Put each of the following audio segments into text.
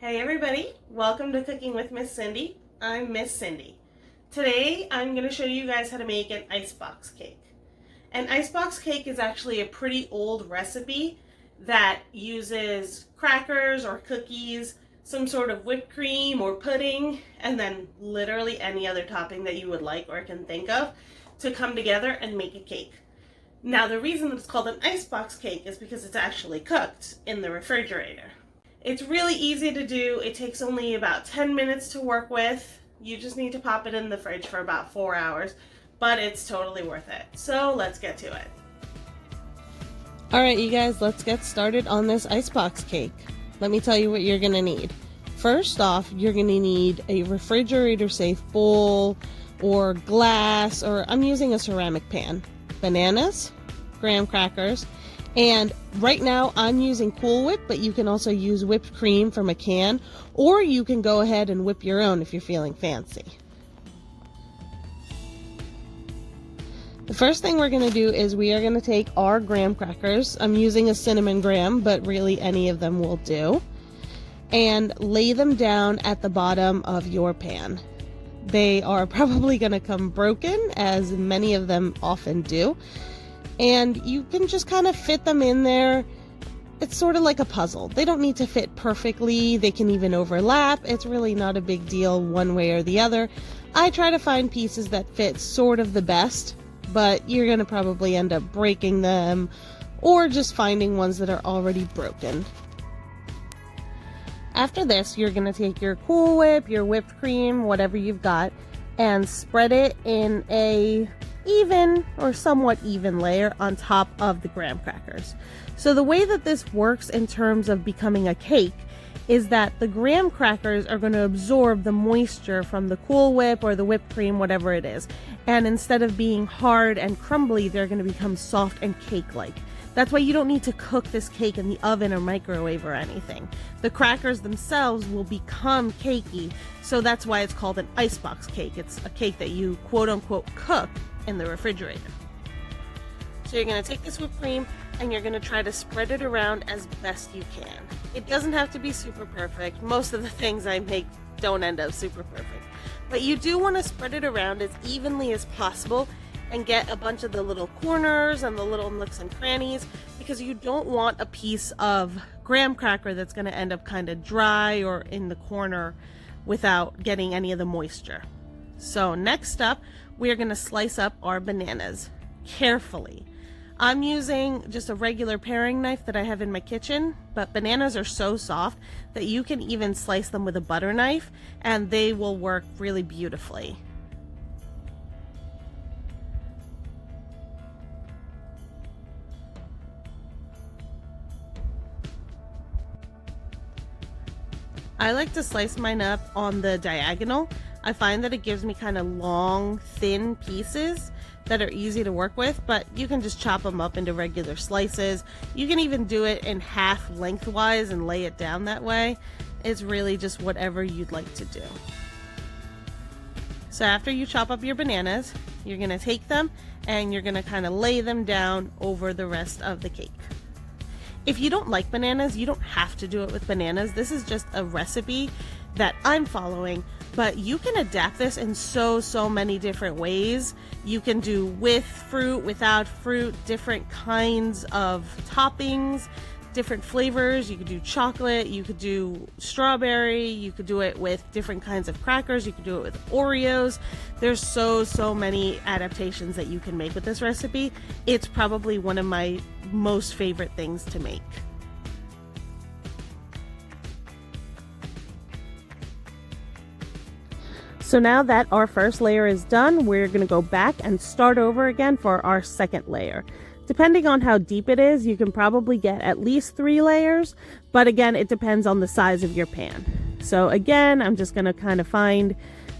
Hey everybody, welcome to Cooking with Miss Cindy. I'm Miss Cindy. Today I'm going to show you guys how to make an icebox cake. An icebox cake is actually a pretty old recipe that uses crackers or cookies, some sort of whipped cream or pudding, and then literally any other topping that you would like or can think of to come together and make a cake. Now the reason it's called an icebox cake is because it's actually cooked in the refrigerator. It's really easy to do. It takes only about 10 minutes to work with. You just need to pop it in the fridge for about 4 hours, but it's totally worth it. So let's get to it. Alright you guys, let's get started on this icebox cake. Let me tell you what you're going to need. First off, you're going to need a refrigerator safe bowl or glass, or I'm using a ceramic pan, bananas, graham crackers, and right now I'm using Cool Whip, but you can also use whipped cream from a can, or you can go ahead and whip your own if you're feeling fancy. The first thing we're going to do is we are going to take our graham crackers. I'm using a cinnamon graham, but really any of them will do, and lay them down at the bottom of your pan. They are probably going to come broken, as many of them often do. And you can just kind of fit them in there. It's sort of like a puzzle. They don't need to fit perfectly. They can even overlap. It's really not a big deal one way or the other. I try to find pieces that fit sort of the best, but you're going to probably end up breaking them or just finding ones that are already broken. After this, you're going to take your Cool Whip, your whipped cream, whatever you've got, and spread it in a even or somewhat even layer on top of the graham crackers. So the way that this works in terms of becoming a cake is that the graham crackers are going to absorb the moisture from the Cool Whip or the whipped cream, whatever it is, and instead of being hard and crumbly, they're going to become soft and cake-like. That's why you don't need to cook this cake in the oven or microwave or anything. The crackers themselves will become cakey, so that's why it's called an icebox cake. It's a cake that you quote-unquote cook in the refrigerator. So you're going to take this whipped cream and you're going to try to spread it around as best you can. It doesn't have to be super perfect. Most of the things I make don't end up super perfect. But you do want to spread it around as evenly as possible and get a bunch of the little corners and the little nooks and crannies, because you don't want a piece of graham cracker that's going to end up kind of dry or in the corner without getting any of the moisture. So next up, we are going to slice up our bananas carefully. I'm using just a regular paring knife that I have in my kitchen, but bananas are so soft that you can even slice them with a butter knife and they will work really beautifully. I like to slice mine up on the diagonal. I find that it gives me kind of long, thin pieces that are easy to work with, but you can just chop them up into regular slices. You can even do it in half lengthwise and lay it down that way. It's really just whatever you'd like to do. So after you chop up your bananas, you're going to take them and you're going to kind of lay them down over the rest of the cake. If you don't like bananas, you don't have to do it with bananas. This is just a recipe that I'm following, but you can adapt this in so many different ways. You can do with fruit, without fruit, different kinds of toppings, different flavors. You could do chocolate, you could do strawberry, you could do it with different kinds of crackers, you could do it with Oreos. There's so many adaptations that you can make with this recipe. It's probably one of my most favorite things to make. So now that our first layer is done, we're going to go back and start over again for our second layer. Depending on how deep it is, you can probably get at least 3 layers, but again, it depends on the size of your pan. So again, I'm just going to kind of find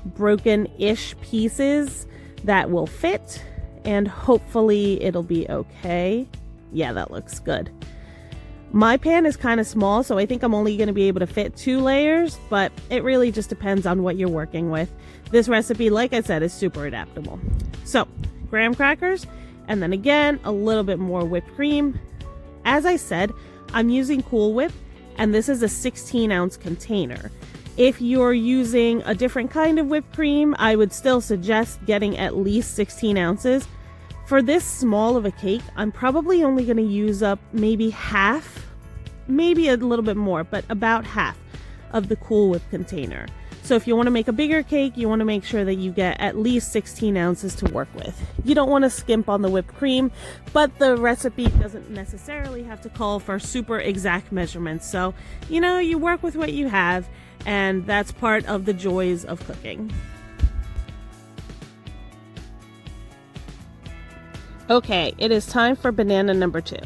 broken-ish pieces that will fit, and hopefully it'll be okay. Yeah, that looks good. My pan is kind of small, so I think I'm only going to be able to fit 2 layers, but it really just depends on what you're working with. This recipe, like I said, is super adaptable. So, graham crackers, and then again, a little bit more whipped cream. As I said, I'm using Cool Whip, and this is a 16-ounce container. If you're using a different kind of whipped cream, I would still suggest getting at least 16 ounces. For this small of a cake, I'm probably only going to use up maybe half, maybe a little bit more, but about half of the Cool Whip container. So if you want to make a bigger cake, you want to make sure that you get at least 16 ounces to work with. You don't want to skimp on the whipped cream, but the recipe doesn't necessarily have to call for super exact measurements. So, you work with what you have, and that's part of the joys of cooking. Okay, it is time for banana number 2.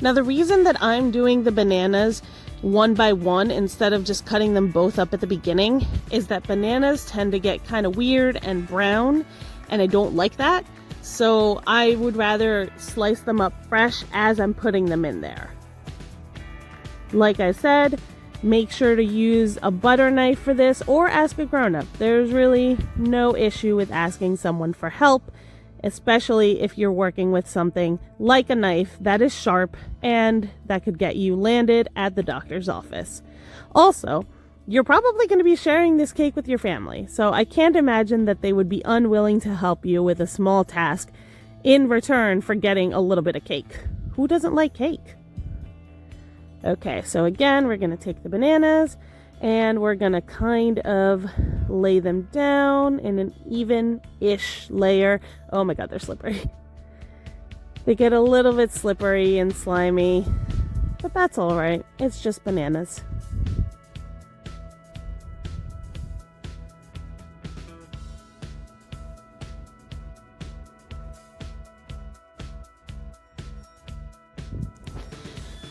Now, the reason that I'm doing the bananas one by one instead of just cutting them both up at the beginning is that bananas tend to get kind of weird and brown, and I don't like that. So I would rather slice them up fresh as I'm putting them in there. Like I said, make sure to use a butter knife for this, or ask a grown-up. There's really no issue with asking someone for help, especially if you're working with something like a knife that is sharp and that could get you landed at the doctor's office. Also, you're probably going to be sharing this cake with your family, so I can't imagine that they would be unwilling to help you with a small task in return for getting a little bit of cake. Who doesn't like cake? Okay, so again, we're going to take the bananas and we're going to kind of lay them down in an even-ish layer. Oh my god, they're slippery. They get a little bit slippery and slimy, but that's all right. It's just bananas.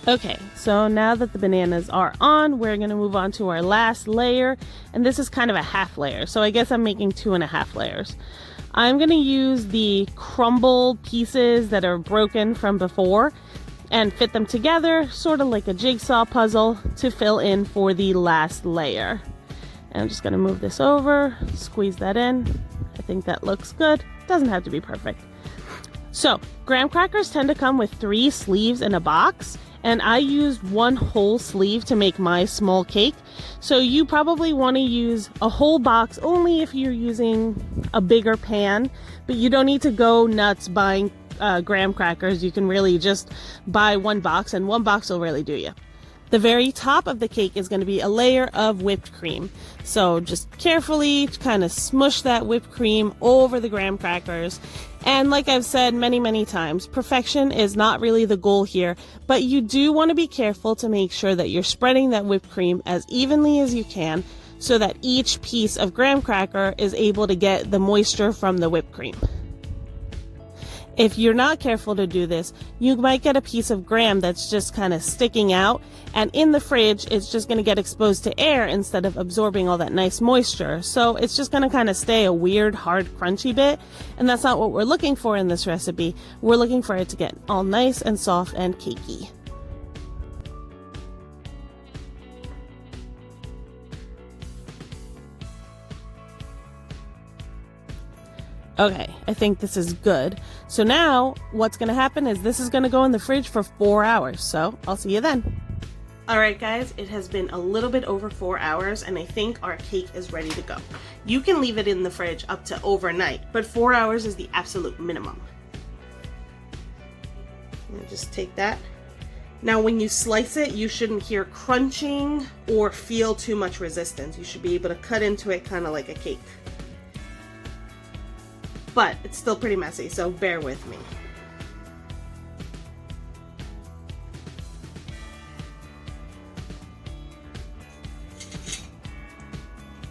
Okay, so now that the bananas are on, we're going to move on to our last layer, and this is kind of a half layer, so I guess I'm making 2.5 layers. I'm going to use the crumble pieces that are broken from before and fit them together, sort of like a jigsaw puzzle, to fill in for the last layer. And I'm just going to move this over, squeeze that in. I think that looks good. Doesn't have to be perfect. So, graham crackers tend to come with 3 sleeves in a box, and I used 1 whole sleeve to make my small cake. So you probably want to use a whole box only if you're using a bigger pan, but you don't need to go nuts buying graham crackers. You can really just buy 1 box, and 1 box will really do you. The very top of the cake is going to be a layer of whipped cream. So just carefully kind of smush that whipped cream over the graham crackers. And like I've said many times, perfection is not really the goal here, but you do want to be careful to make sure that you're spreading that whipped cream as evenly as you can so that each piece of graham cracker is able to get the moisture from the whipped cream. If you're not careful to do this, you might get a piece of graham that's just kind of sticking out, and in the fridge it's just going to get exposed to air instead of absorbing all that nice moisture. So it's just going to kind of stay a weird, hard, crunchy bit, and that's not what we're looking for in this recipe. We're looking for it to get all nice and soft and cakey. Okay, I think this is good. So now what's going to happen is this is going to go in the fridge for 4 hours. So I'll see you then. Alright guys, it has been a little bit over 4 hours and I think our cake is ready to go. You can leave it in the fridge up to overnight, but 4 hours is the absolute minimum. Just take that. Now when you slice it, you shouldn't hear crunching or feel too much resistance. You should be able to cut into it kind of like a cake. But it's still pretty messy, so bear with me.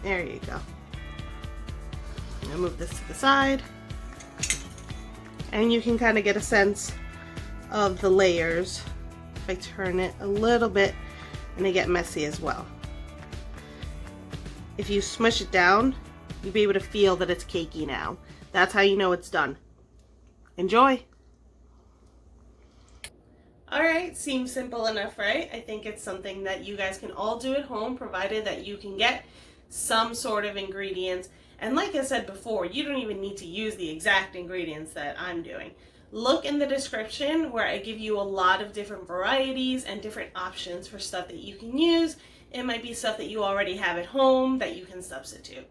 There you go. I'll move this to the side. And you can kind of get a sense of the layers. If I turn it a little bit, and they get messy as well. If you smush it down, you'll be able to feel that it's cakey now. That's how you know it's done. Enjoy! Alright, seems simple enough, right? I think it's something that you guys can all do at home, provided that you can get some sort of ingredients. And like I said before, you don't even need to use the exact ingredients that I'm doing. look in the description where I give you a lot of different varieties and different options for stuff that you can use. It might be stuff that you already have at home that you can substitute.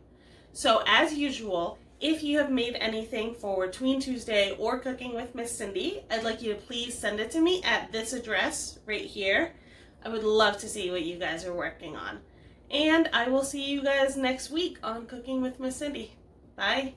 So as usual, if you have made anything for Tween Tuesday or Cooking with Miss Cindy, I'd like you to please send it to me at this address right here. I would love to see what you guys are working on. And I will see you guys next week on Cooking with Miss Cindy. Bye.